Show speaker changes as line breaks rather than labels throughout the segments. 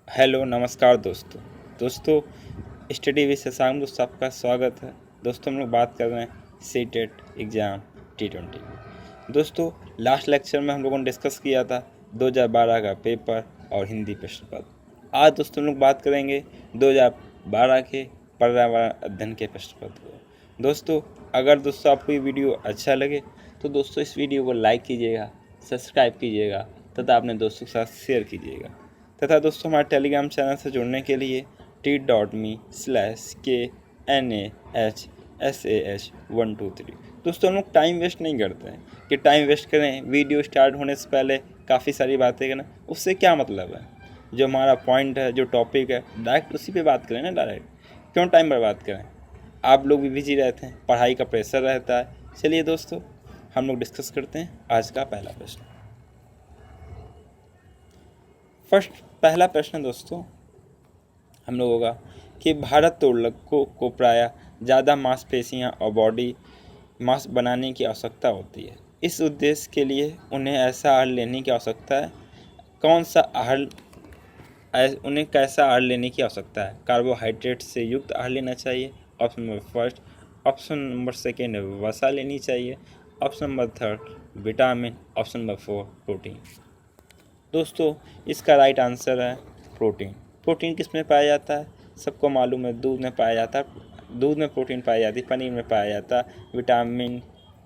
Hello नमस्कार दोस्तों study with Shashank दोस्तों आपका स्वागत है। दोस्तों हम लोग बात कर रहे हैं सीटेट एग्ज़ाम T20। दोस्तों लास्ट लेक्चर में हम लोगों ने डिस्कस किया था 2012 का पेपर और हिंदी प्रश्न पत्र। आज दोस्तों हम लोग बात करेंगे 2012 के पर्यावरण अध्ययन के प्रश्न पत्र को। दोस्तों अगर दोस्तों आपको ये वीडियो अच्छा लगे तो दोस्तों इस वीडियो को लाइक कीजिएगा, सब्सक्राइब कीजिएगा तथा अपने दोस्तों के साथ शेयर कीजिएगा। तथा दोस्तों हमारे टेलीग्राम चैनल से जुड़ने के लिए t.me/KNAHSAH123। दोस्तों हम लोग टाइम वेस्ट नहीं करते हैं कि टाइम वेस्ट करें वीडियो स्टार्ट होने से पहले काफ़ी सारी बातें करें, उससे क्या मतलब है। जो हमारा पॉइंट है, जो टॉपिक है, डायरेक्ट उसी पे बात करें ना। डायरेक्ट क्यों टाइम बर्बाद करें। आप लोग भी बिजी रहते हैं, पढ़ाई का प्रेशर रहता है। चलिए दोस्तों हम लोग डिस्कस करते हैं आज का पहला प्रश्न। पहला प्रश्न दोस्तों हम लोगों का कि भारोत्तोलकों को प्रायः ज़्यादा मांसपेशियां और बॉडी मास बनाने की आवश्यकता होती है। इस उद्देश्य के लिए उन्हें ऐसा आहार लेने की आवश्यकता है। कौन सा आहार उन्हें कैसा आहार लेने की आवश्यकता है। कार्बोहाइड्रेट से युक्त आहार लेना चाहिए, option number first. Option number second वसा लेनी चाहिए। Option number third vitamin. Option number four protein. दोस्तों इसका राइट आंसर है प्रोटीन। प्रोटीन किस में पाया जाता है, सबको मालूम है, दूध में पाया जाता है। दूध में प्रोटीन पाई जाती है, पनीर में पाया जाता है।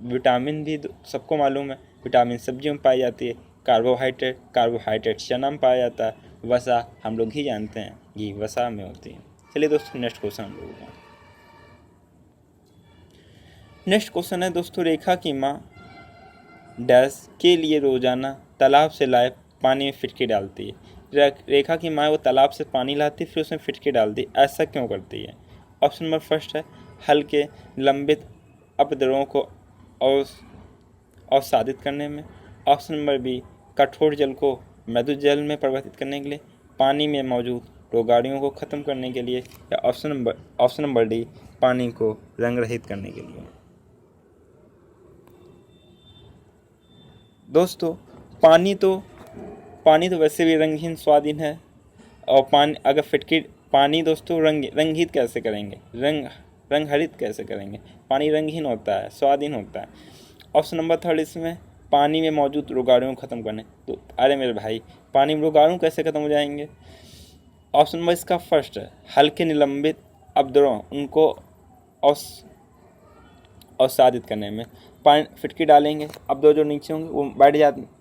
विटामिन भी सबको मालूम है, विटामिन सब्जियों में पाई जाती है। कार्बोहाइड्रेट चना में पाया जाता है। वसा हम लोग ही जानते हैं, घी वसा में होती है। चलिए दोस्तों नेक्स्ट क्वेश्चन हम लोगों का। नेक्स्ट क्वेश्चन है दोस्तों, रेखा की माँ डैश के लिए रोजाना तालाब से लाए पानी में फिटकी डालती है। रेखा की माँ वो तालाब से पानी लाती फिर उसमें फिटकी डालती, ऐसा क्यों करती है। ऑप्शन नंबर फर्स्ट है हल्के लंबित अपद्रवों को अवसादित करने में। ऑप्शन नंबर बी कठोर जल को मृदु जल में परिवर्तित करने के लिए। पानी में मौजूद रोगाणुओं को खत्म करने के लिए। या ऑप्शन नंबर डी पानी को रंग रहित करने के लिए। दोस्तों पानी तो वैसे भी रंगहीन स्वादहीन है। और पानी दोस्तों रंगहीन कैसे करेंगे, रंग हरित कैसे करेंगे। पानी रंगहीन होता है, स्वादहीन होता है। ऑप्शन नंबर थर्ड इसमें पानी में मौजूद रोगाणुओं को खत्म करने। तो अरे मेरे भाई पानी में रोगाणु कैसे खत्म हो जाएंगे। ऑप्शन नंबर इसका फर्स्ट है हल्के निलंबित अपद्रव उनको अवसादित करने में। पानी फिटकी डालेंगे, अब दो जो नीचे होंगे वो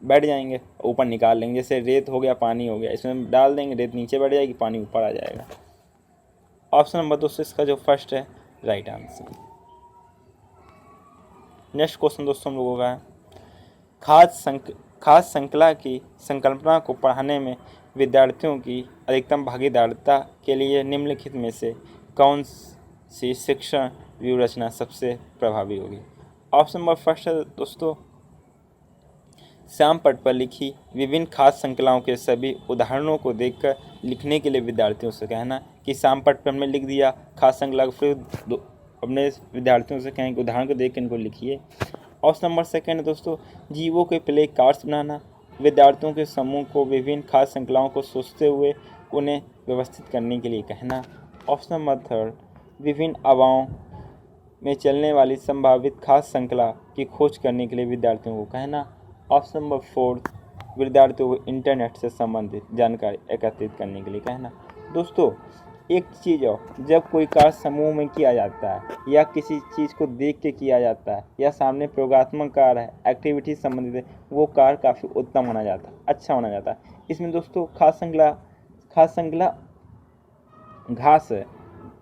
बैठ जाएंगे, ऊपर निकाल लेंगे। जैसे रेत हो गया, पानी हो गया, इसमें डाल देंगे, रेत नीचे बैठ जाएगी, पानी ऊपर आ जाएगा। ऑप्शन नंबर दोस्तों इसका जो फर्स्ट है राइट आंसर। नेक्स्ट क्वेश्चन दोस्तों हम लोगों का है खाद्य श्रृंखला की संकल्पना को पढ़ाने में विद्यार्थियों की अधिकतम भागीदारिता के लिए निम्नलिखित में से कौन सी शिक्षण व्यू रचना सबसे प्रभावी होगी। ऑप्शन नंबर फर्स्ट है दोस्तों श्याम पट पर लिखी विभिन्न खाद्य श्रृंखलाओं के सभी उदाहरणों को देखकर लिखने के लिए विद्यार्थियों से कहना कि श्याम पट पर हमने लिख दिया खाद्य श्रृंखला, फिर अपने विद्यार्थियों से कहें कि उदाहरण को देख कर इनको लिखिए। ऑप्शन नंबर सेकेंड है दोस्तों जीवों के प्ले कार्ड्स बनाना, विद्यार्थियों के समूह को विभिन्न खाद्य श्रृंखलाओं को सोचते हुए उन्हें व्यवस्थित करने के लिए कहना। ऑप्शन नंबर थर्ड विभिन्न हवाओं में चलने वाली संभावित खाद्य श्रृंखला की खोज करने के लिए विद्यार्थियों को कहना। ऑप्शन नंबर फोर्थ विद्यार्थियों को इंटरनेट से संबंधित जानकारी एकत्रित करने के लिए कहना। दोस्तों एक चीज़ और, जब कोई कार्य समूह में किया जाता है या किसी चीज़ को देख के किया जाता है या सामने प्रयोगात्मक कार्य है, एक्टिविटी संबंधित है, वो कार्य काफ़ी उत्तम होना जाता है, अच्छा होना जाता है। इसमें दोस्तों खाद्य श्रृंखला घास है।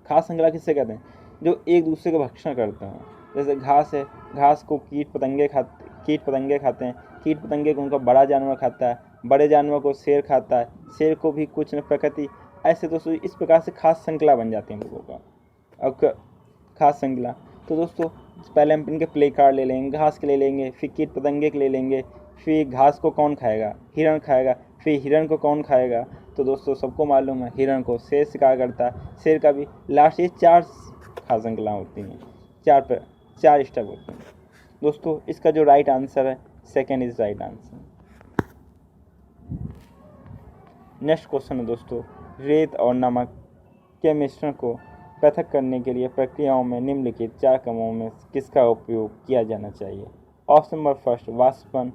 खाद्य श्रृंखला किससे कहते हैं, जो एक दूसरे का भक्षण करते हैं। जैसे घास है, घास को कीट पतंगे खाते हैं, कीट पतंगे को उनका बड़ा जानवर खाता है, बड़े जानवर को शेर खाता है, शेर को भी कुछ न प्रकृति। ऐसे दोस्तों इस प्रकार से खाद्य श्रृंखला बन जाती है हम लोगों का। अब खाद्य श्रृंखला तो दोस्तों पहले हम इनके प्ले कार्ड ले लेंगे, घास के ले लेंगे, फिर कीट पतंगे के ले लेंगे, फिर घास को कौन खाएगा, हिरण खाएगा, फिर हिरण को कौन खाएगा। तो दोस्तों सबको मालूम है हिरण को शेर शिकार करता है, शेर का भी लास्ट ये 4 खाद्य श्रृंखला होती हैं, 4 स्टेप होते हैं। दोस्तों इसका जो राइट आंसर है second is right answer. Next question है दोस्तों रेत और नमक के मिश्रण को पृथक करने के लिए प्रक्रियाओं में निम्नलिखित 4 क्रमों में किसका उपयोग किया जाना चाहिए? ऑप्शन नंबर फर्स्ट वाष्पन,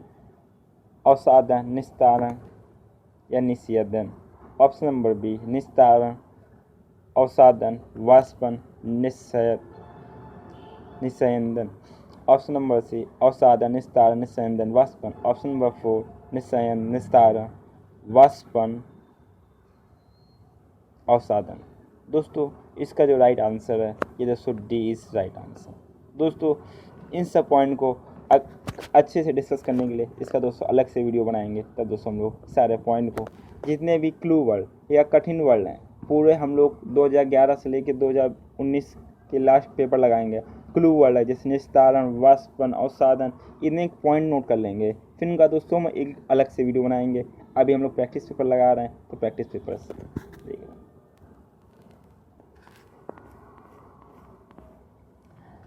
अवसादन, निस्तारण या निस्यंदन। ऑप्शन नंबर बी निस्तारण, अवसादन, वाष्पन, निस्यंदन। ऑप्शन नंबर सी अवसादन, निस्तारण, निस्यंदन, वाष्पन। ऑप्शन नंबर 4 निस्यंदन, निस्तारण, वाष्पन, अवसादन। दोस्तों इसका जो राइट आंसर है ये दोस्तों डी इज राइट आंसर। दोस्तों इन सब पॉइंट को अच्छे से डिस्कस करने के लिए इसका दोस्तों अलग से वीडियो बनाएंगे। तब दोस्तों हम लोग सारे पॉइंट को, जितने भी क्लू वर्ड या कठिन वर्ड हैं, पूरे हम लोग 2011 से लेकर 2019 के लास्ट पेपर लगाएंगे। क्लू वर्ड है जैसे निस्तारण, वाष्पन, अवसादन, इतने पॉइंट नोट कर लेंगे। फिर उनका दोस्तों हम एक अलग से वीडियो बनाएंगे। अभी हम लोग प्रैक्टिस पेपर लगा रहे हैं तो प्रैक्टिस पेपर से देखिए।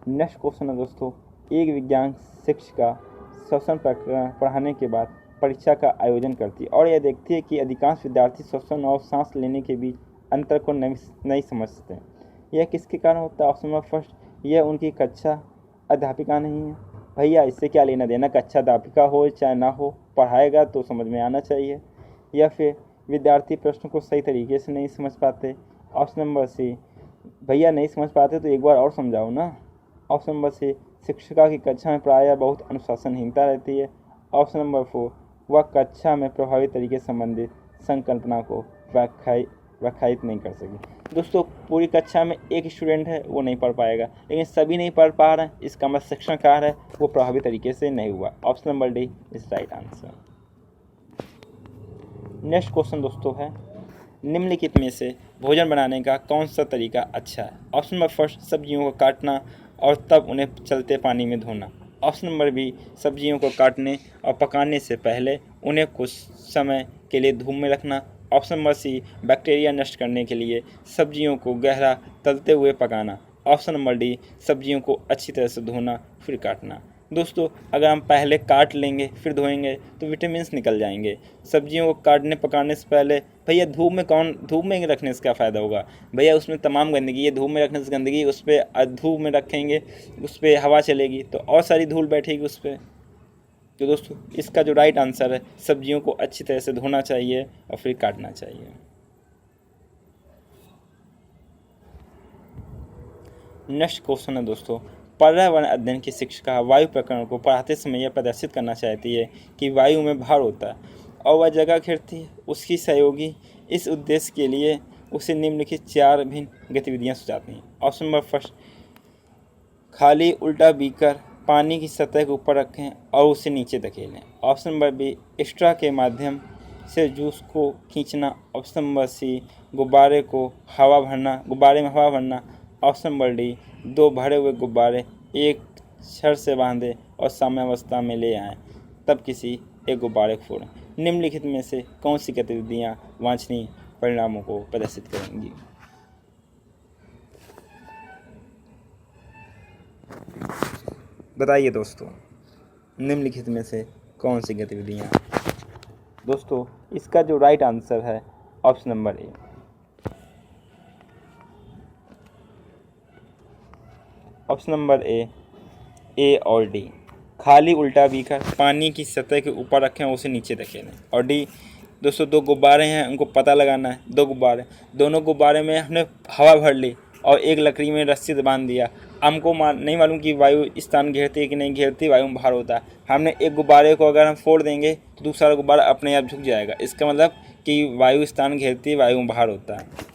नेक्स्ट क्वेश्चन है दोस्तों, एक विज्ञान शिक्षिका श्वसन प्रकरण पढ़ाने के बाद परीक्षा का आयोजन करती है और यह देखती है कि अधिकांश विद्यार्थी श्वसन और सांस लेने के बीच अंतर को नहीं समझते हैं। यह किसके कारण होता है? ऑप्शन नंबर फर्स्ट, यह उनकी कक्षा अध्यापिका नहीं है। भैया इससे क्या लेना देना, कक्षा अध्यापिका हो चाहे ना हो, पढ़ाएगा तो समझ में आना चाहिए। या फिर विद्यार्थी प्रश्न को सही तरीके से नहीं समझ पाते। ऑप्शन नंबर सी, भैया नहीं समझ पाते तो एक बार और समझाओ ना। ऑप्शन नंबर सी, शिक्षिका की कक्षा में प्रायः बहुत अनुशासनहीनता रहती है। ऑप्शन नंबर 4, वह कक्षा में प्रभावी तरीके से संबंधित संकल्पना को व्याख्यायित नहीं कर सकी। दोस्तों पूरी कक्षा में एक स्टूडेंट है वो नहीं पढ़ पाएगा, लेकिन सभी नहीं पढ़ पा रहे हैं, इसका मतलब शिक्षण कार्य है वो प्रभावी तरीके से नहीं हुआ। Option number D is right answer. Next question दोस्तों है, निम्नलिखित में से भोजन बनाने का कौन सा तरीका अच्छा है? ऑप्शन नंबर फर्स्ट, सब्जियों को काटना और तब उन्हें चलते पानी में धोना। ऑप्शन नंबर बी, सब्जियों को काटने और पकाने से पहले उन्हें कुछ समय के लिए धूप में रखना। ऑप्शन नंबर सी, बैक्टीरिया नष्ट करने के लिए सब्जियों को गहरा तलते हुए पकाना। ऑप्शन नंबर डी, सब्जियों को अच्छी तरह से धोना फिर काटना। दोस्तों अगर हम पहले काट लेंगे फिर धोएंगे तो विटामिन निकल जाएंगे। सब्जियों को काटने पकाने से पहले भैया धूप में रखने से क्या फ़ायदा होगा? भैया उसमें तमाम गंदगी है, धूप में रखने से गंदगी, उस पर धूप में रखेंगे उस पर हवा चलेगी तो और सारी धूल बैठेगी उस पर। तो दोस्तों इसका जो राइट आंसर है, सब्जियों को अच्छी तरह से धोना चाहिए और फिर काटना चाहिए। नेक्स्ट क्वेश्चन है दोस्तों, पर्यावरण अध्ययन की शिक्षिका वायु प्रकरण को पढ़ाते समय यह प्रदर्शित करना चाहती है कि वायु में भार होता है और वह जगह घेरती है। उसकी सहयोगी इस उद्देश्य के लिए उसे निम्नलिखित 4 भिन्न गतिविधियां सुझाती हैं। ऑप्शन नंबर फर्स्ट, खाली उल्टा बीकर पानी की सतह के ऊपर रखें और उसे नीचे धकेलें। ऑप्शन नंबर बी, स्ट्रॉ के माध्यम से जूस को खींचना। ऑप्शन नंबर सी, गुब्बारे में हवा भरना। ऑप्शन नंबर डी, 2 भरे हुए गुब्बारे एक छड़ से बांधे और साम्यावस्था में ले आएं, तब किसी एक गुब्बारे को फोड़ें। निम्नलिखित में से कौन सी गतिविधियां वांछनीय परिणामों को प्रदर्शित करेंगी? बताइए दोस्तों, निम्नलिखित में से कौन सी गतिविधियां? दोस्तों इसका जो राइट आंसर है option number A. Option number A और डी, खाली उल्टा बीकर पानी की सतह के ऊपर रखें और उसे नीचे धकेलें। और डी दोस्तों, 2 गुब्बारे हैं उनको पता लगाना है। 2 गुब्बारे, दोनों गुब्बारे में हमने हवा भर ली और एक लकड़ी में रस्सी से बांध दिया। हमको नहीं मालूम कि वायु स्थान घेरती है कि नहीं घेरती, वायु में भार होता है। हमने एक गुब्बारे को अगर हम फोड़ देंगे तो दूसरा गुब्बारा अपने आप झुक जाएगा। इसका मतलब कि वायु स्थान घेरती है, वायु में भार होता है।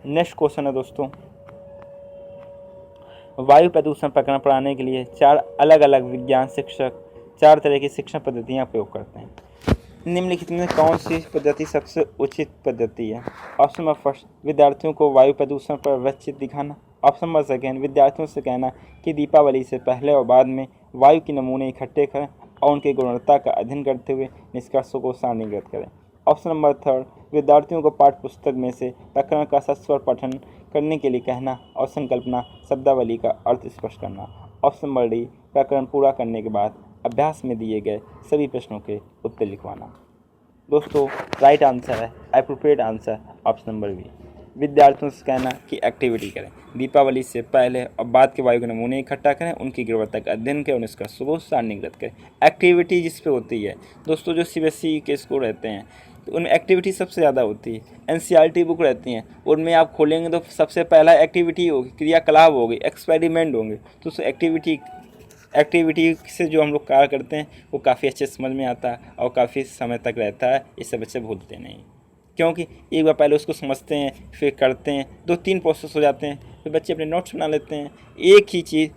नेक्स्ट क्वेश्चन है दोस्तों, वायु प्रदूषण प्रकरण पढ़ाने के लिए 4 अलग अलग विज्ञान शिक्षक 4 तरह की शिक्षण पद्धतियाँ प्रयोग करते हैं। निम्नलिखित में कौन सी पद्धति सबसे उचित पद्धति है? ऑप्शन नंबर फर्स्ट, विद्यार्थियों को वायु प्रदूषण पर वृत्तचित्र दिखाना। ऑप्शन नंबर सेकेंड, विद्यार्थियों से कहना कि दीपावली से पहले और बाद में वायु के नमूने इकट्ठे करें और उनकी गुणवत्ता का अध्ययन करते हुए निष्कर्षों को सारणीबद्ध करें। ऑप्शन नंबर थर्ड, विद्यार्थियों को पाठ्य पुस्तक में से प्रकरण का सस्वर पठन करने के लिए कहना और संकल्पना शब्दावली का अर्थ स्पष्ट करना। ऑप्शन नंबर डी, प्रकरण पूरा करने के बाद अभ्यास में दिए गए सभी प्रश्नों के उत्तर लिखवाना। दोस्तों राइट आंसर है, appropriate answer option number B. विद्यार्थियों से कहना कि एक्टिविटी करें। दीपावली से पहले और बाद के वायु के नमूने इकट्ठा करें, उनकी गुणवत्ता का अध्ययन करें और उसका स्रोत सारणीकृत करें। एक्टिविटी जिस पे होती है दोस्तों, जो CBSE के स्कूल रहते हैं तो उनमें एक्टिविटी सबसे ज़्यादा होती है। NCERT बुक रहती हैं, उनमें आप खोलेंगे तो सबसे पहला एक्टिविटी होगी, क्रियाकलाप होगी, एक्सपेरिमेंट होंगे। तो उस एक्टिविटी से जो हम लोग कार्य करते हैं वो काफ़ी अच्छे समझ में आता है और काफ़ी समय तक रहता है। इससे बच्चे भूलते नहीं, क्योंकि एक बार पहले उसको समझते हैं फिर करते हैं, 2-3 प्रोसेस हो जाते हैं, फिर बच्चे अपने नोट्स बना लेते हैं। एक ही चीज़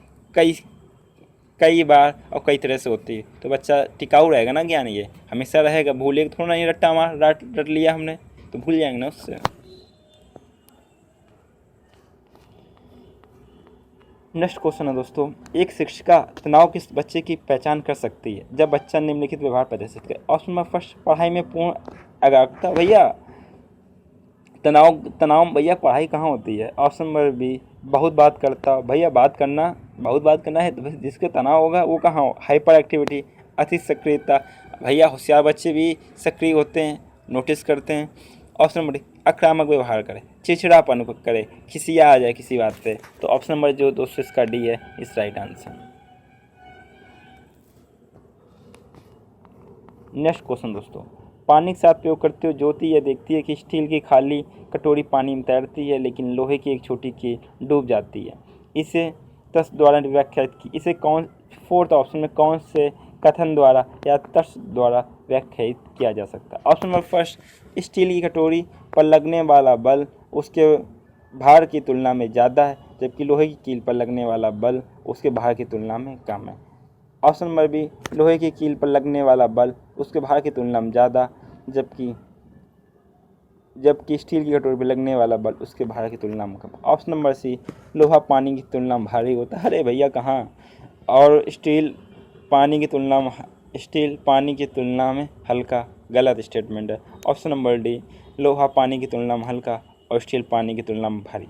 कई बार और कई तरह से होती है तो बच्चा टिकाऊ रहेगा ना ज्ञान, ये हमेशा रहेगा। भूलेगा थोड़ा नहीं, रट्टा मार रट लिया हमने तो भूल जाएंगे ना उससे। नेक्स्ट क्वेश्चन है दोस्तों, एक शिक्षिका तनाव किस बच्चे की पहचान कर सकती है जब बच्चा निम्नलिखित व्यवहार प्रदर्शित करे। ऑप्शन नंबर फर्स्ट, पढ़ाई में पूर्ण एकाग्रता। भैया तनाव भैया पढ़ाई कहाँ होती है। ऑप्शन नंबर बी, बहुत बात करता। भैया बहुत बात करना है तो जिसके तनाव होगा वो कहाँ हो। हाइपर एक्टिविटी, अति सक्रियता। भैया होशियार बच्चे भी सक्रिय होते हैं, नोटिस करते हैं। ऑप्शन नंबर डी, आक्रामक व्यवहार करे, चिड़चिड़ापन करे, खिसिया आ जाए किसी बात पे। तो ऑप्शन नंबर जो दोस्तों इसका डी है इस राइट आंसर। नेक्स्ट क्वेश्चन दोस्तों, पानी के साथ प्रयोग करते हुए ज्योति यह देखती है कि स्टील की खाली कटोरी पानी में तैरती है लेकिन लोहे की एक छोटी कील डूब जाती है। इसे तर्क द्वारा व्याख्यात की। इसे फोर्थ ऑप्शन में कौन से कथन द्वारा या तर्क द्वारा व्याख्यात किया जा सकता है। ऑप्शन नंबर फर्स्ट, स्टील की कटोरी पर लगने वाला बल उसके भार की तुलना में ज़्यादा है जबकि लोहे की कील पर लगने वाला बल उसके भार की तुलना में कम है। ऑप्शन नंबर बी, लोहे की कील पर लगने वाला बल उसके भार की तुलना में ज़्यादा जबकि स्टील की कटोरी पर लगने वाला बल उसके भार की तुलना में कम। ऑप्शन नंबर सी, लोहा पानी की तुलना में भारी होता है। अरे भैया कहाँ, और स्टील पानी की तुलना में हल्का। गलत स्टेटमेंट है। ऑप्शन नंबर डी, लोहा पानी की तुलना में हल्का और स्टील पानी की तुलना में भारी।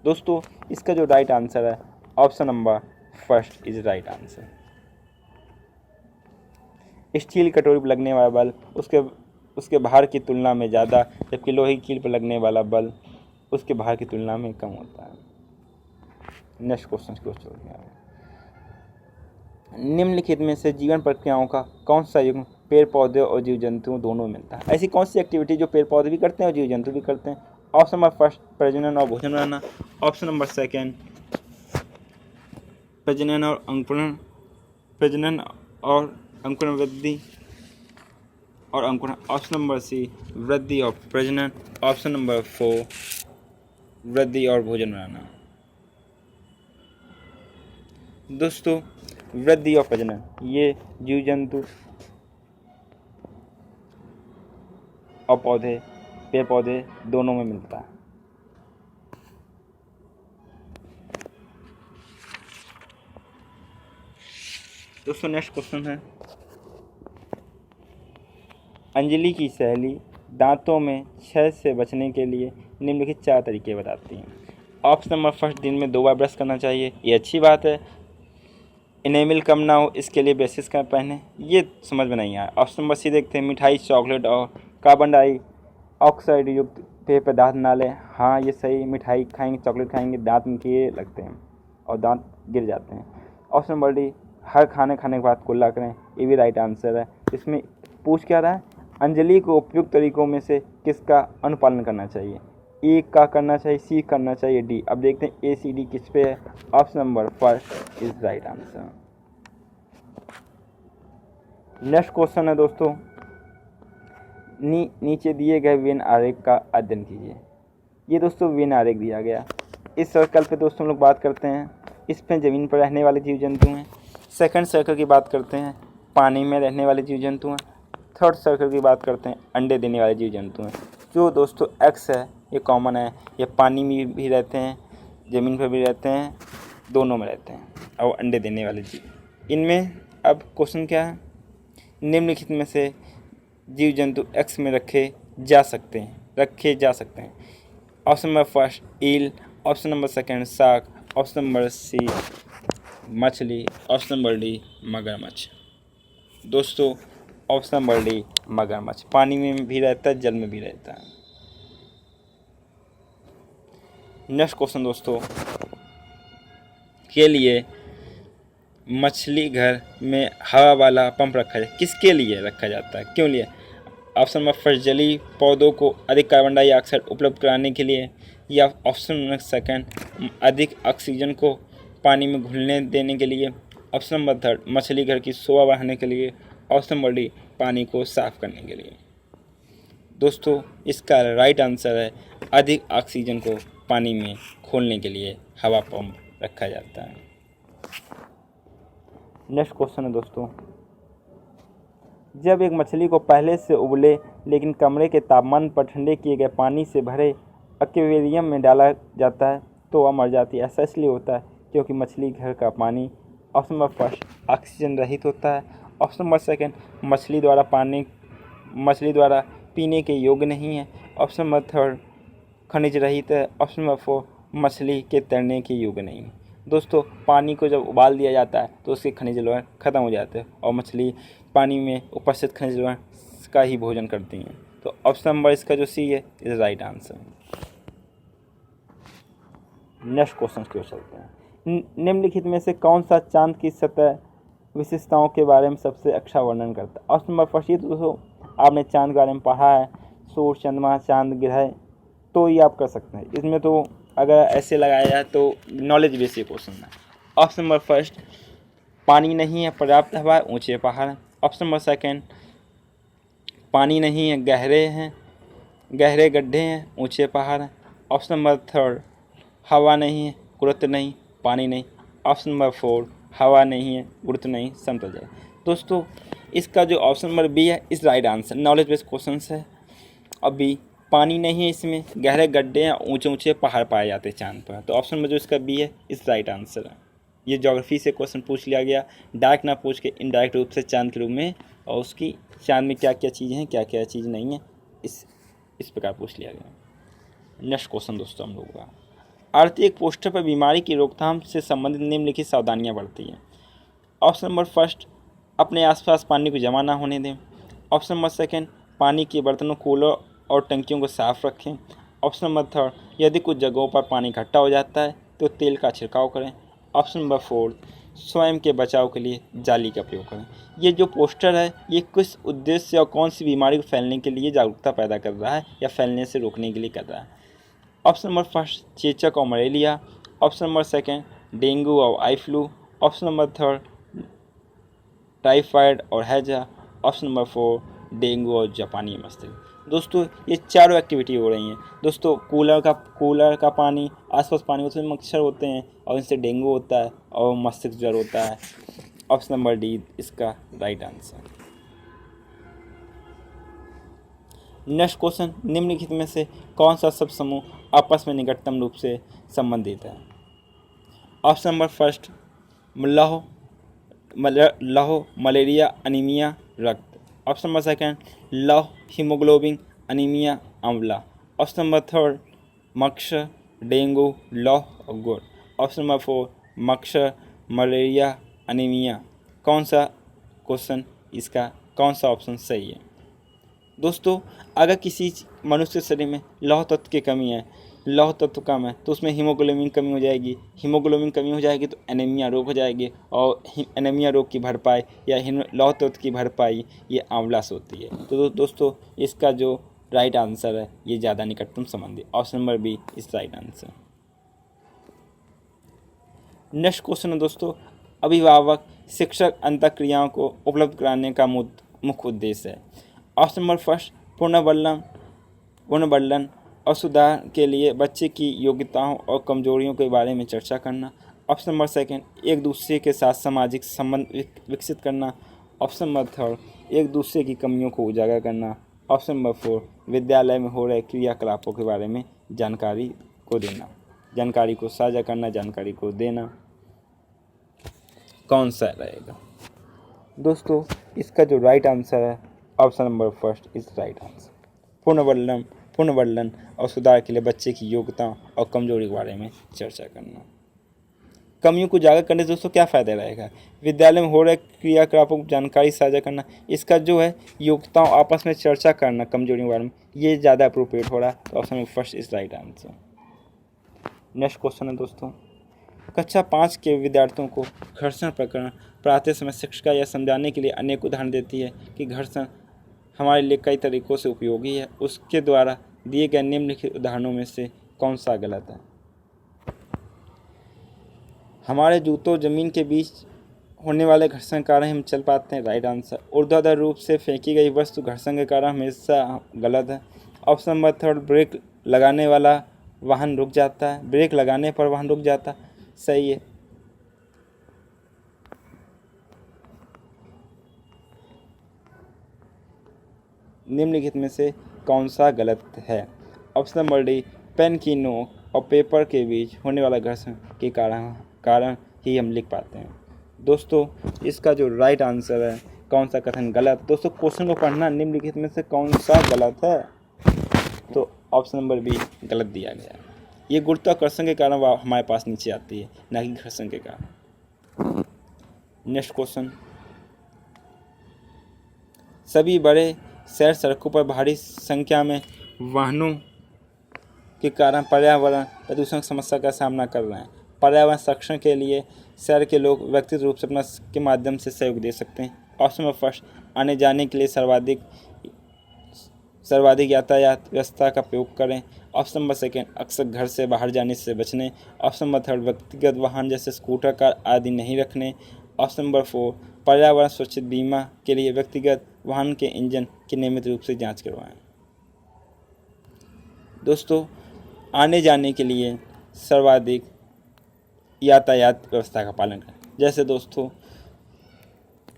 दोस्तों इसका जो राइट आंसर है option number first is right answer. Steel कटोरी पर लगने वाला बल उसके भार की तुलना में ज़्यादा जबकि लोहे की कील पर लगने वाला बल उसके भार की तुलना में कम होता है। नेक्स्ट क्वेश्चन को छोड़िए। निम्नलिखित में से जीवन प्रक्रियाओं का कौन सा युग्म पेड़ पौधे और जीव जंतुओं दोनों में मिलता है। ऐसी कौन सी एक्टिविटी जो पेड़ पौधे भी करते हैं और जीव जंतु भी करते हैं। ऑप्शन नंबर फर्स्ट, प्रजनन और भोजन बनाना। ऑप्शन नंबर सेकेंड, प्रजनन और अंकुरण वृद्धि और अंकुरण। ऑप्शन नंबर सी, वृद्धि और प्रजनन। ऑप्शन नंबर 4, वृद्धि और भोजन बनाना। दोस्तों वृद्धि और प्रजनन ये जीव जंतु और पेड़ पौधे दोनों में मिलता है। दोस्तों नेक्स्ट क्वेश्चन है, अंजलि की सहेली दांतों में क्षय से बचने के लिए निम्नलिखित 4 तरीके बताती हैं। ऑप्शन नंबर फर्स्ट, दिन में 2 बार ब्रश करना चाहिए, ये अच्छी बात है। इनेमिल कम ना हो इसके लिए ब्रशेस का पहने, ये समझ में नहीं आया। ऑप्शन नंबर सी देखते हैं, मिठाई, चॉकलेट और कार्बन डाइऑक्साइड युक्त पेय पदार्थ ना लें। हाँ ये सही, मिठाई खाएंगे, चॉकलेट खाएंगे, दांत में कीड़े लगते हैं और दांत गिर जाते हैं। ऑप्शन नंबर डी, हर खाने के बाद कुल्ला करें, ये भी राइट आंसर है। इसमें पूछ क्या रहा है, अंजलि को उपयुक्त तरीकों में से किसका अनुपालन करना चाहिए। ए का करना चाहिए, सी करना चाहिए, डी। अब देखते हैं ए सी डी किस पे है। Option number first is right answer. Next question है दोस्तों, नीचे दिए गए वेन आरेख का अध्ययन कीजिए। ये दोस्तों वेन आरेख दिया गया। इस सर्कल पे दोस्तों हम लोग बात करते हैं, इस पे ज़मीन पर रहने वाले जीव जंतु हैं। सेकंड सर्कल की बात करते हैं, पानी में रहने वाले जीव जंतु हैं। थर्ड सर्कल की बात करते हैं, अंडे देने वाले जीव जंतु हैं। जो दोस्तों एक्स है ये कॉमन है, ये पानी में भी रहते हैं, ज़मीन पर भी रहते हैं, दोनों में रहते हैं और अंडे देने वाले जीव। इनमें अब क्वेश्चन क्या है, निम्नलिखित में से जीव जंतु एक्स में रखे जा सकते हैं। Option number first eel, option number second shark, option number C मछली। ऑप्शन नंबर डी मगरमच्छ। दोस्तों ऑप्शन नंबर डी मगरमच्छ पानी में भी रहता है, जल में भी रहता है। नेक्स्ट क्वेश्चन दोस्तों के लिए मछली घर में हवा वाला पंप रखा जाए, किसके लिए रखा जाता है, क्यों लिए? ऑप्शन नंबर फर्स्ट जलीय पौधों को अधिक कार्बन डाइऑक्साइड उपलब्ध कराने के लिए, या ऑप्शन नंबर सेकंड अधिक ऑक्सीजन को पानी में घुलने देने के लिए, ऑप्शन नंबर थर्ड मछली घर की शोभा बढ़ाने के लिए, ऑप्शन नंबर डी पानी को साफ करने के लिए। दोस्तों इसका राइट आंसर है अधिक ऑक्सीजन को पानी में खोलने के लिए हवा पंप रखा जाता है। नेक्स्ट क्वेश्चन है दोस्तों, जब एक मछली को पहले से उबले लेकिन कमरे के तापमान पर ठंडे किए गए पानी से भरे एक्वेरियम में डाला जाता है तो वह मर जाती है। ऐसा इसलिए होता है क्योंकि मछली घर का पानी ऑप्शन नंबर फर्स्ट ऑक्सीजन रहित होता है, ऑप्शन नंबर सेकंड मछली द्वारा पीने के योग्य नहीं है, ऑप्शन नंबर थर्ड खनिज रहित है, ऑप्शन नंबर फोर मछली के तैरने के योग्य नहीं है। दोस्तों पानी को जब उबाल दिया जाता है तो उसके खनिज लवण खत्म हो जाते हैं और मछली पानी में उपस्थित खनिज लवण का ही भोजन करती हैं। तो ऑप्शन नंबर इसका जो सी है is right answer. Next question की ओर चलते हैं। निम्नलिखित में से कौन सा चांद की सतह विशेषताओं के बारे में सबसे अच्छा वर्णन करता है? ऑप्शन नंबर फर्स्ट, ये दोस्तों आपने चांद के बारे में पढ़ा है, सूर्य चंद्रमा चांद ग्रह, तो ये आप कर सकते हैं। इसमें तो अगर ऐसे लगाया जाए तो नॉलेज बेस ये क्वेश्चन है। ऑप्शन नंबर फर्स्ट पानी नहीं है, पर्याप्त हवा है, ऊंचे पहाड़ हैं। ऑप्शन नंबर सेकंड पानी नहीं है, गहरे गड्ढे हैं, ऊंचे पहाड़ हैं। ऑप्शन नंबर थर्ड हवा नहीं है, गुरुत्व नहीं, पानी नहीं। ऑप्शन नंबर फोर हवा नहीं है, गुरुत्व नहीं, समतल जगह। दोस्तों इसका जो ऑप्शन नंबर बी है इस right answer. Knowledge based question है। अभी पानी नहीं है, इसमें गहरे गड्ढे हैं, ऊंचे ऊंचे पहाड़ पाए जाते हैं चांद पर। तो ऑप्शन नंबर जो इसका बी है इस राइट आंसर है। ये ज्योग्राफी से क्वेश्चन पूछ लिया गया, डायरेक्ट ना पूछ के इनडायरेक्ट रूप से चांद के रूप में, और उसकी चांद में क्या क्या चीज़ें हैं क्या क्या चीज़ नहीं है, इस प्रकार पूछ लिया गया। नेक्स्ट क्वेश्चन दोस्तों हम लोग का, आरती एक पोस्टर पर बीमारी की रोकथाम से संबंधित निम्नलिखित सावधानियां बरती हैं। ऑप्शन नंबर फर्स्ट अपने आसपास पानी को जमा ना होने दें। ऑप्शन नंबर सेकंड पानी के बर्तनों, कूलर और टंकियों को साफ रखें। ऑप्शन नंबर थर्ड यदि कुछ जगहों पर पानी इकट्ठा हो जाता है तो तेल का छिड़काव करें। ऑप्शन नंबर फोर्थ स्वयं के बचाव के लिए जाली का प्रयोग करें। ये जो पोस्टर है ये किस उद्देश्य और कौन सी बीमारी को फैलने के लिए जागरूकता पैदा कर रहा है या फैलने से रोकने के लिए कर रहा है? ऑप्शन नंबर फर्स्ट चेचक और malaria. Option number second dengue और eye flu. Option number third typhoid और हैजा। ऑप्शन नंबर फोर डेंगू और जापानी मस्तिष्क। दोस्तों ये चारों एक्टिविटी हो रही हैं। दोस्तों कूलर का पानी, आसपास पानी उसमें मच्छर होते हैं और इनसे डेंगू होता है और मस्तिष्क ज्वर होता है। ऑप्शन नंबर डी इसका राइट आंसर। नेक्स्ट क्वेश्चन, निम्नलिखित में से कौन सा सब समूह आपस में निकटतम रूप से संबंधित है? ऑप्शन नंबर फर्स्ट लौह मलेरिया अनीमिया रक्त। ऑप्शन नंबर सेकंड लौह हीमोग्लोबिन अनीमिया आंवला। ऑप्शन नंबर थर्ड मच्छर डेंगू लौह और गुड़। ऑप्शन नंबर फोर मच्छर मलेरिया अनीमिया। कौन सा क्वेश्चन इसका कौन सा ऑप्शन सही है? दोस्तों अगर किसी मनुष्य शरीर में लौह तत्व की कमी है, लौह तत्व कम है तो उसमें हीमोग्लोबिन कमी हो जाएगी। हीमोग्लोबिन कमी हो जाएगी तो एनीमिया रोग हो जाएगी और एनीमिया रोग की भरपाई या लौह तत्व की भरपाई ये आंवला से होती है। तो दोस्तों इसका जो राइट आंसर है ये ज़्यादा निकटतम संबंधी ऑप्शन नंबर बी इस राइट आंसर। नेक्स्ट क्वेश्चन है दोस्तों, अभिभावक शिक्षक अंतःक्रियाओं को उपलब्ध कराने का मुख्य उद्देश्य है। ऑप्शन नंबर फर्स्ट पुनर्वर्धन और सुधार के लिए बच्चे की योग्यताओं और कमजोरियों के बारे में चर्चा करना। ऑप्शन नंबर सेकंड एक दूसरे के साथ सामाजिक संबंध विकसित करना। ऑप्शन नंबर थर्ड एक दूसरे की कमियों को उजागर करना। ऑप्शन नंबर फोर विद्यालय में हो रहे क्रियाकलापों के बारे में जानकारी को देना, जानकारी को साझा करना, जानकारी को देना। कौन सा रहेगा? दोस्तों इसका जो राइट आंसर है option number first is right answer. पुनर्वर्धन और सुधार के लिए बच्चे की योग्यता और कमजोरी के बारे में चर्चा करना। कमियों को उजागर करने से दोस्तों क्या फ़ायदा रहेगा? विद्यालय में हो रहे क्रियाकलापों की जानकारी साझा करना, इसका जो है योग्यताओं आपस में चर्चा करना कमजोरियों के बारे में, ये ज़्यादा अप्रोप्रिएट हो रहा है। तो option first is right answer. Next question है दोस्तों, कक्षा 5 के विद्यार्थियों को घर्षण प्रकरण पढ़ाते समय शिक्षिका यह समझाने के लिए अनेक उदाहरण देती है कि घर्षण हमारे लिए कई तरीकों से उपयोगी है। उसके द्वारा दिए गए निम्नलिखित उदाहरणों में से कौन सा गलत है? हमारे जूतों जमीन के बीच होने वाले घर्षण के कारण हम चल पाते हैं, राइट आंसर। ऊर्ध्वाधर रूप से फेंकी गई वस्तु घर्षण के कारण हमेशा गलत है। ऑप्शन नंबर थर्ड, ब्रेक लगाने वाला वाहन रुक जाता है, ब्रेक लगाने पर वाहन रुक जाता है, सही है। निम्नलिखित में से कौन सा गलत है? ऑप्शन नंबर डी, पेन की नोक और पेपर के बीच होने वाला घर्षण के कारण ही हम लिख पाते हैं। दोस्तों इसका जो राइट आंसर है, कौन सा कथन गलत? दोस्तों क्वेश्चन को पढ़ना, निम्नलिखित में से कौन सा गलत है? तो ऑप्शन नंबर बी गलत दिया गया। ये गुरुत्वाकर्षण के कारण वह हमारे पास नीचे आती है, ना कि घर्षण के कारण। नेक्स्ट क्वेश्चन, सभी बड़े शहर सड़कों पर भारी संख्या में वाहनों के कारण पर्यावरण प्रदूषण की समस्या का सामना कर रहे हैं। पर्यावरण संरक्षण के लिए शहर के लोग व्यक्तिगत रूप से अपना के माध्यम से सहयोग दे सकते हैं। ऑप्शन नंबर फर्स्ट, आने जाने के लिए सर्वाधिक यातायात व्यवस्था का प्रयोग करें। ऑप्शन नंबर सेकेंड, अक्सर घर से बाहर जाने से बचने। ऑप्शन नंबर थर्ड, व्यक्तिगत वाहन जैसे स्कूटर कार आदि नहीं रखने। ऑप्शन नंबर फोर, पर्यावरण सुरक्षित बीमा के लिए व्यक्तिगत वाहन के इंजन की नियमित रूप से जांच करवाएं। दोस्तों आने जाने के लिए सर्वाधिक यातायात व्यवस्था का पालन करें। जैसे दोस्तों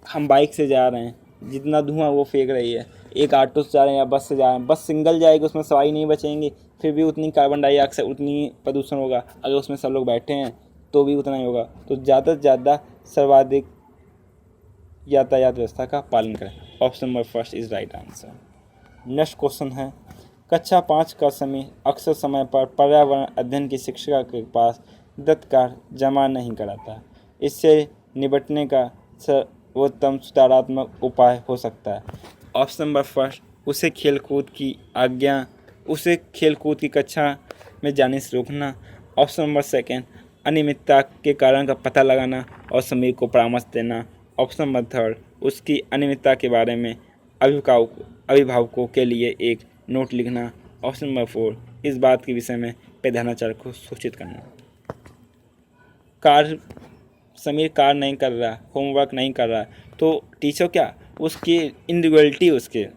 हम बाइक से जा रहे हैं, जितना धुआं वो फेंक रही है, एक ऑटो से जा रहे हैं या बस से जा रहे हैं, बस सिंगल जाएगी, उसमें सवारी नहीं बचेंगे, फिर भी उतनी कार्बन डाइऑक्साइड, उतनी प्रदूषण होगा। अगर उसमें सब लोग बैठे हैं तो भी उतना ही होगा। तो ज़्यादा से ज़्यादा सर्वाधिक यातायात व्यवस्था का पालन करें। Option number first is right answer. Next question है, कक्षा 5 का समय अक्सर समय पर पर्यावरण अध्ययन की शिक्षिका के पास दत्त कार्य जमा नहीं कराता। इससे निपटने का सर्वोत्तम सुधारात्मक उपाय हो सकता है। ऑप्शन नंबर फर्स्ट, उसे खेलकूद की कक्षा में जाने से रोकना। ऑप्शन नंबर सेकेंड, अनियमितता के कारण का पता लगाना और समीर को परामर्श देना। ऑप्शन नंबर थर्ड, उसकी अनियमितता के बारे में अभिभावकों के लिए एक नोट लिखना। ऑप्शन नंबर फोर, इस बात के विषय में प्रधानाचार्य को सूचित करना। समीर कार्य नहीं कर रहा, होमवर्क नहीं कर रहा, तो टीचर क्या उसकी इंडिविजुअलिटी उसके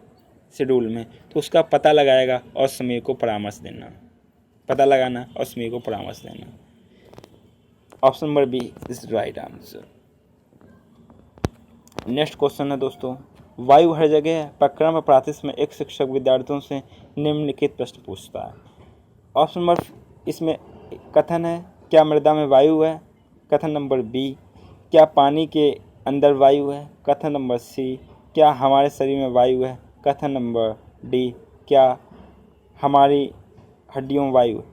शेड्यूल में, तो उसका पता लगाएगा और समीर को परामर्श देना, पता लगाना और समीर को परामर्श देना। Option number B is right answer. Next question है दोस्तों, वायु हर जगह है प्रकरण में प्रातः में एक शिक्षक विद्यार्थियों से निम्नलिखित प्रश्न पूछता है। ऑप्शन नंबर इसमें कथन है, क्या मृदा में वायु है? कथन नंबर बी, क्या पानी के अंदर वायु है? कथन नंबर सी, क्या हमारे शरीर में वायु है? कथन नंबर डी, क्या हमारी हड्डियों में वायु है?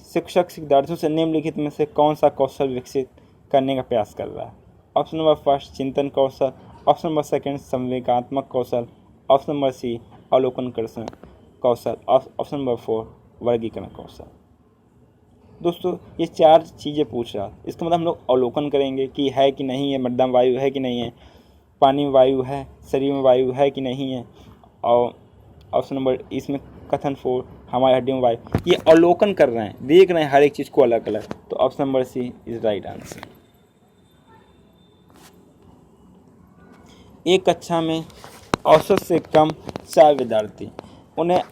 शिक्षक विद्यार्थियों से निम्नलिखित में से कौन सा कौशल विकसित करने का प्रयास कर रहा है? ऑप्शन नंबर फर्स्ट, चिंतन कौशल। ऑप्शन नंबर सेकेंड, संवेगात्मक कौशल। ऑप्शन नंबर सी, अवलोकन कौशल। ऑप्शन नंबर फोर, वर्गीकरण कौशल। दोस्तों ये चार चीज़ें पूछ रहा है, इसका मतलब हम लोग अवलोकन करेंगे कि है कि नहीं है, मृदा में वायु है कि नहीं है, पानी में वायु है, शरीर में वायु है कि नहीं है, और ऑप्शन नंबर इसमें कथन फोर, हमारी हड्डियों में वायु। ये अवलोकन कर रहे हैं, देख रहे हैं हर एक चीज़ को अलग अलग। तो option number C is right answer. एक कक्षा में औसत से कम 4 विद्यार्थी, उन्हें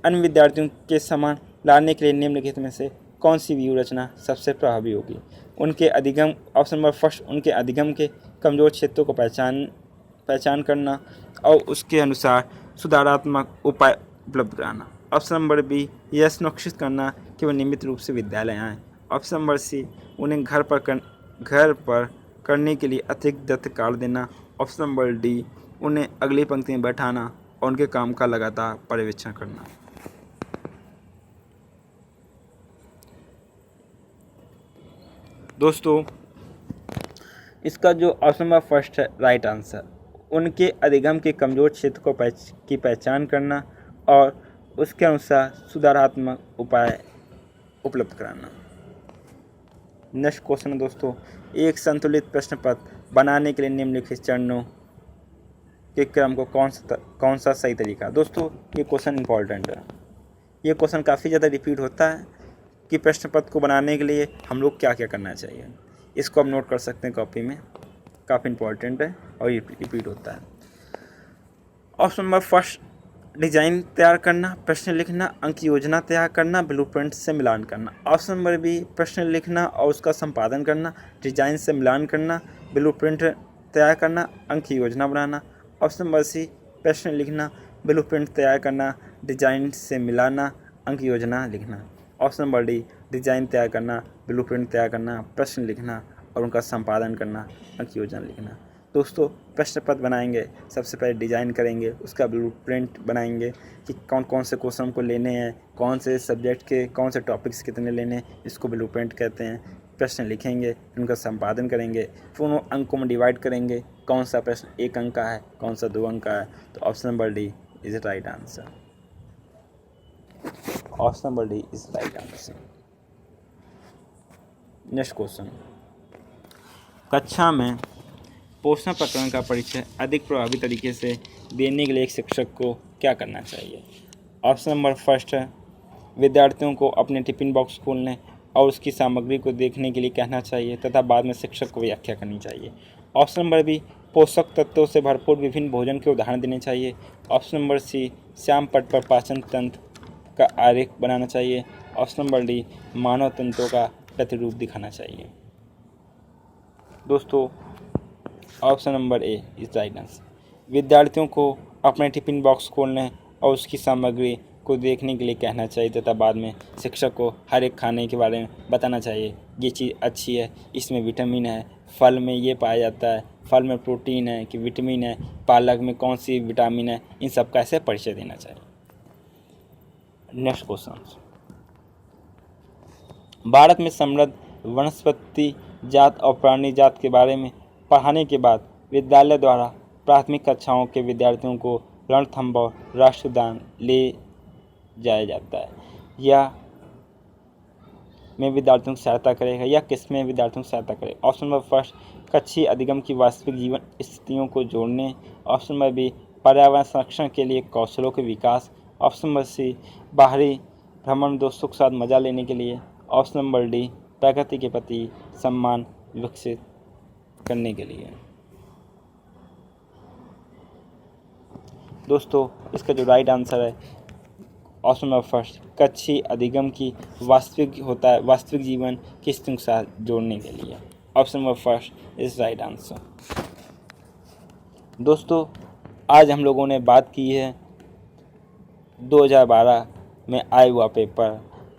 अन्य विद्यार्थियों के समान लाने के लिए निम्नलिखित में से कौन सी व्यू रचना सबसे प्रभावी होगी? उनके अधिगम, ऑप्शन नंबर फर्स्ट, उनके अधिगम के कमज़ोर क्षेत्रों को पहचान करना और उसके अनुसार सुधारात्मक उपाय उपलब्ध कराना। ऑप्शन नंबर बी, यह सुनिश्चित करना कि वह नियमित रूप से विद्यालय आएँ। ऑप्शन नंबर सी, उन्हें घर पर करने के लिए अतिरिक्त दत्त कार्य देना। ऑप्शन नंबर डी, उन्हें अगली पंक्ति में बैठाना और उनके काम का लगातार पर्यवेक्षण करना। दोस्तों इसका जो ऑप्शन नंबर फर्स्ट है राइट आंसर, उनके अधिगम के कमज़ोर क्षेत्र की पहचान करना और उसके अनुसार सुधारात्मक उपाय उपलब्ध कराना। नेक्स्ट क्वेश्चन है दोस्तों, एक संतुलित प्रश्न पत्र बनाने के लिए निम्नलिखित चरणों के क्रम को कौन सा सही तरीका। दोस्तों ये क्वेश्चन इंपॉर्टेंट है, ये क्वेश्चन काफ़ी ज़्यादा रिपीट होता है कि प्रश्न पत्र को बनाने के लिए हम लोग क्या क्या करना चाहिए। इसको आप नोट कर सकते हैं कॉपी में, काफ़ी इंपॉर्टेंट है और ये रिपीट होता है। ऑप्शन नंबर फर्स्ट डिजाइन तैयार करना, प्रश्न लिखना, अंक योजना तैयार करना, ब्लूप्रिंट से मिलान करना। ऑप्शन नंबर बी प्रश्न लिखना और उसका संपादन करना, डिजाइन से मिलान करना, ब्लूप्रिंट तैयार करना, अंक योजना बनाना। ऑप्शन नंबर सी प्रश्न लिखना, ब्लूप्रिंट तैयार करना, डिजाइन से मिलाना, अंक योजना लिखना। ऑप्शन नंबर डी डिजाइन तैयार करना, ब्लूप्रिंट तैयार करना, प्रश्न लिखना और उनका संपादन करना, अंक योजना लिखना। दोस्तों प्रश्न पत्र बनाएंगे, सबसे पहले डिज़ाइन करेंगे, उसका ब्लूप्रिंट बनाएंगे कि कौन कौन से क्वेश्चन को लेने हैं, कौन से सब्जेक्ट के कौन से टॉपिक्स कितने लेने हैं, इसको ब्लूप्रिंट कहते हैं। प्रश्न लिखेंगे, उनका संपादन करेंगे, फिर उन अंकों में डिवाइड करेंगे, कौन सा प्रश्न 1 अंक का है, कौन सा 2 अंक का है। तो option number D is right answer. Option number D is right answer. Next question, कक्षा में पोषण प्रकरण का परिचय अधिक प्रभावी तरीके से देने के लिए एक शिक्षक को क्या करना चाहिए। ऑप्शन नंबर फर्स्ट है विद्यार्थियों को अपने टिफिन बॉक्स खोलने और उसकी सामग्री को देखने के लिए कहना चाहिए तथा बाद में शिक्षक को व्याख्या करनी चाहिए। ऑप्शन नंबर बी पोषक तत्वों से भरपूर विभिन्न भोजन के उदाहरण देने चाहिए। ऑप्शन नंबर सी श्याम पट पर पाचन तंत्र का आरेख बनाना चाहिए। ऑप्शन नंबर डी मानव तंत्रों का प्रतिरूप दिखाना चाहिए। दोस्तों option number A is right answer. विद्यार्थियों को अपने टिफिन बॉक्स खोलने और उसकी सामग्री को देखने के लिए कहना चाहिए तथा बाद में शिक्षक को हर एक खाने के बारे में बताना चाहिए। ये चीज़ अच्छी है, इसमें विटामिन है, फल में ये पाया जाता है, फल में प्रोटीन है कि विटामिन है, पालक में कौन सी विटामिन है, इन सब का ऐसे परिचय देना चाहिए। नेक्स्ट क्वेश्चन, भारत में समृद्ध वनस्पति जात और प्राणी जात के बारे में पढ़ाने के बाद विद्यालय द्वारा प्राथमिक कक्षाओं के विद्यार्थियों को रणथंभौर राष्ट्रगान ले जाया जाता है। यह में विद्यार्थियों की सहायता करेगा या किसमें विद्यार्थियों की सहायता करेगा। ऑप्शन नंबर फर्स्ट कच्छी अधिगम की वास्तविक जीवन स्थितियों को जोड़ने। ऑप्शन नंबर बी पर्यावरण संरक्षण के लिए कौशलों के विकास। ऑप्शन नंबर सी बाहरी भ्रमण दोस्तों के साथ मजा लेने के लिए। ऑप्शन नंबर डी प्रकृति के प्रति सम्मान विकसित करने के लिए। दोस्तों इसका जो राइट आंसर है ऑप्शन नंबर फर्स्ट कच्छी अधिगम की वास्तविक होता है वास्तविक जीवन की स्थितियों के साथ जोड़ने के लिए। Option number first is right answer. दोस्तों आज हम लोगों ने बात की है 2012 में आया हुआ पेपर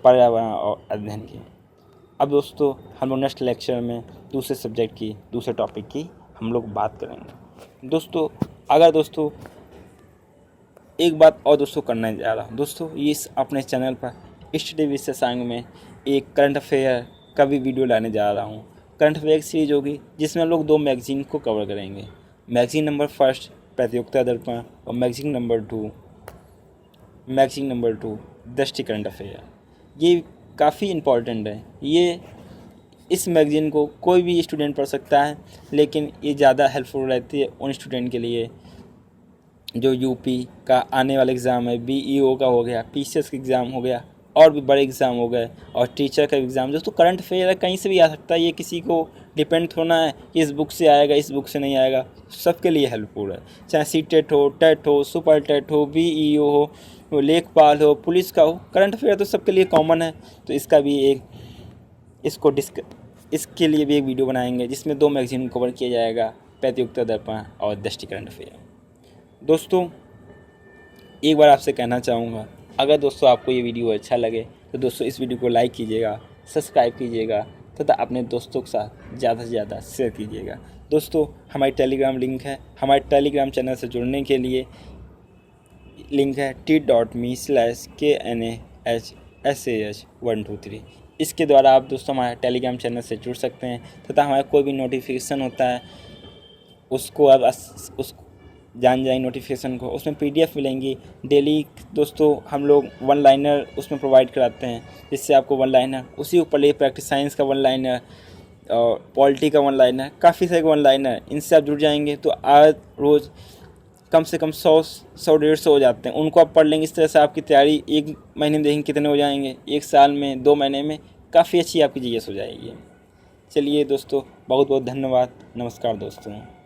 पर्यावरण और अध्ययन की। अब दोस्तों हम लोग नेक्स्ट लेक्चर में दूसरे सब्जेक्ट की दूसरे टॉपिक की हम लोग बात करेंगे। दोस्तों अगर दोस्तों एक बात और दोस्तों करने जा रहा हूँ दोस्तों, इस अपने चैनल पर स्टडी विद शशांक में एक करंट अफेयर का भी वीडियो लाने जा रहा हूँ। करंट अफेयर सीरीज होगी जिसमें हम लोग 2 मैगजीन को कवर करेंगे। मैगजीन नंबर फर्स्ट प्रतियोगिता दर्पण और मैगजीन नंबर 2 दृष्टि करंट अफेयर। ये काफ़ी इम्पॉर्टेंट है। ये इस मैगजीन को कोई भी स्टूडेंट पढ़ सकता है, लेकिन ये ज़्यादा हेल्पफुल रहती है उन स्टूडेंट के लिए जो यूपी का आने वाला एग्ज़ाम है, बीईओ का हो गया, पीसीएस का एग्ज़ाम हो गया और भी बड़े एग्ज़ाम हो गए और टीचर का एग्ज़ाम। दोस्तों करंट अफेयर है, कहीं से भी आ सकता है। ये किसी को डिपेंड होना है कि इस बुक से आएगा इस बुक से नहीं आएगा, सबके लिए हेल्पफुल है। चाहे सीटेट हो, टेट हो, सुपर टेट हो, बीईओ हो, लेखपाल हो, पुलिस का हो, करंट अफेयर तो सबके लिए कॉमन है। तो इसका भी इसके लिए भी एक वीडियो बनाएंगे जिसमें 2 मैगजीन कवर किया जाएगा, प्रतियोगिता दर्पण और दृष्टि करंट अफेयर। दोस्तों एक बार आपसे कहना चाहूँगा, अगर दोस्तों आपको ये वीडियो अच्छा लगे तो दोस्तों इस वीडियो को लाइक कीजिएगा, सब्सक्राइब कीजिएगा तथा अपने दोस्तों के साथ ज़्यादा से ज़्यादा शेयर कीजिएगा। दोस्तों हमारी टेलीग्राम लिंक है, हमारे टेलीग्राम चैनल से जुड़ने के लिए लिंक है t.me/knahsah123। इसके द्वारा आप दोस्तों हमारे टेलीग्राम चैनल से जुड़ सकते हैं तथा हमारा कोई भी नोटिफिकेशन होता है उसको आप उस जान जाएंगे नोटिफिकेशन को। उसमें PDF मिलेंगी डेली दोस्तों। हम लोग वन लाइनर उसमें प्रोवाइड कराते हैं, जिससे आपको वन लाइनर उसी ऊपर ले प्रैक्टिस साइंस का वन लाइनर और पॉलिटी का वन लाइनर, काफ़ी सारे वन लाइनर, इनसे आप जुड़ जाएंगे तो आज रोज़ कम से कम 100-150 हो जाते हैं। उनको आप पढ़ लेंगे, इस तरह से आपकी तैयारी 1 महीने में देखेंगे कितने हो जाएंगे, 1 साल में, 2 महीने में काफ़ी अच्छी आपकी GS हो जाएगी। चलिए दोस्तों, बहुत बहुत धन्यवाद। नमस्कार दोस्तों।